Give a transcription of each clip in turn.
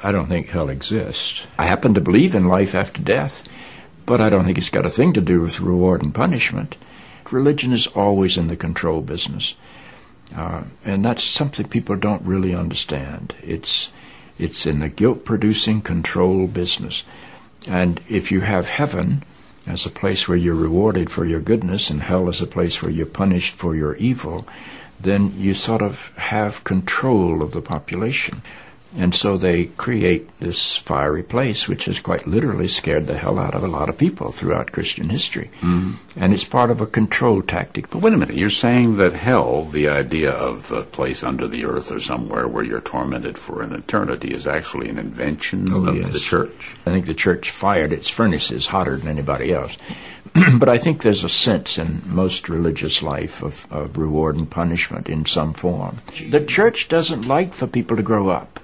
I don't think hell exists. I happen to believe in life after death, but I don't think it's got a thing to do with reward and punishment. Religion is always in the control business. And that's something people don't really understand. It's in the guilt-producing control business. And if you have heaven as a place where you're rewarded for your goodness and hell as a place where you're punished for your evil, then you sort of have control of the population. And so they create this fiery place, which has quite literally scared the hell out of a lot of people throughout Christian history. Mm. And it's part of a control tactic. But wait a minute, you're saying that hell, the idea of a place under the earth or somewhere where you're tormented for an eternity, is actually an invention of the church? I think the church fired its furnaces hotter than anybody else. But I think there's a sense in most religious life of reward and punishment in some form. The church doesn't like for people to grow up,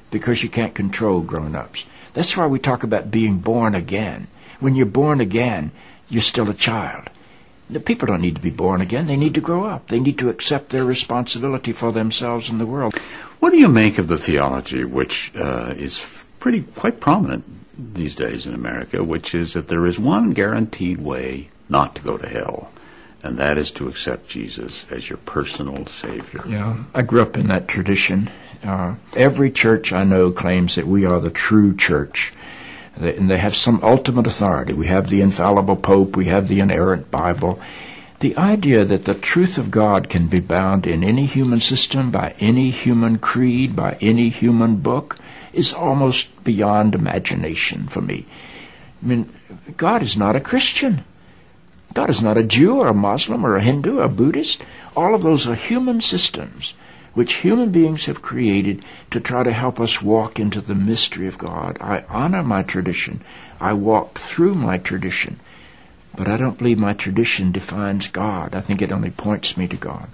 because you can't control grown-ups. That's why we talk about being born again. When you're born again, you're still a child. The people don't need to be born again. They need to grow up. They need to accept their responsibility for themselves and the world. What do you make of the theology, which is quite prominent these days in America, which is that there is one guaranteed way not to go to hell, and that is to accept Jesus as your personal Savior? Yeah, I grew up in that tradition. Every church I know claims that we are the true church, and they have some ultimate authority. We have the infallible Pope, we have the inerrant Bible. The idea that the truth of God can be bound in any human system, by any human creed, by any human book, is almost beyond imagination for me. I mean, God is not a Christian. God is not a Jew or a Muslim or a Hindu or a Buddhist. All of those are human systems which human beings have created to try to help us walk into the mystery of God. I honor my tradition. I walk through my tradition. But I don't believe my tradition defines God. I think it only points me to God.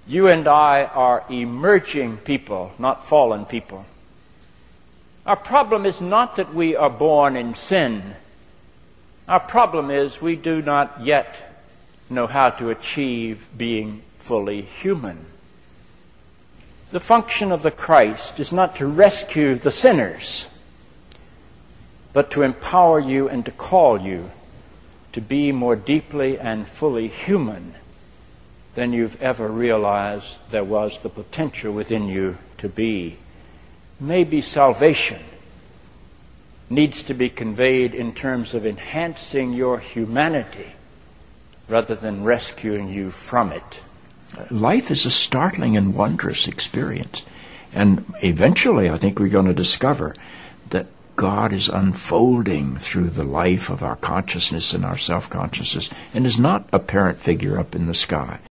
You and I are emerging people, not fallen people. Our problem is not that we are born in sin. Our problem is we do not yet know how to achieve being fully human. The function of the Christ is not to rescue the sinners, but to empower you and to call you to be more deeply and fully human than you've ever realized there was the potential within you to be. Maybe salvation needs to be conveyed in terms of enhancing your humanity rather than rescuing you from it. Life is a startling and wondrous experience. And eventually, I think we're going to discover that God is unfolding through the life of our consciousness and our self-consciousness and is not a parent figure up in the sky.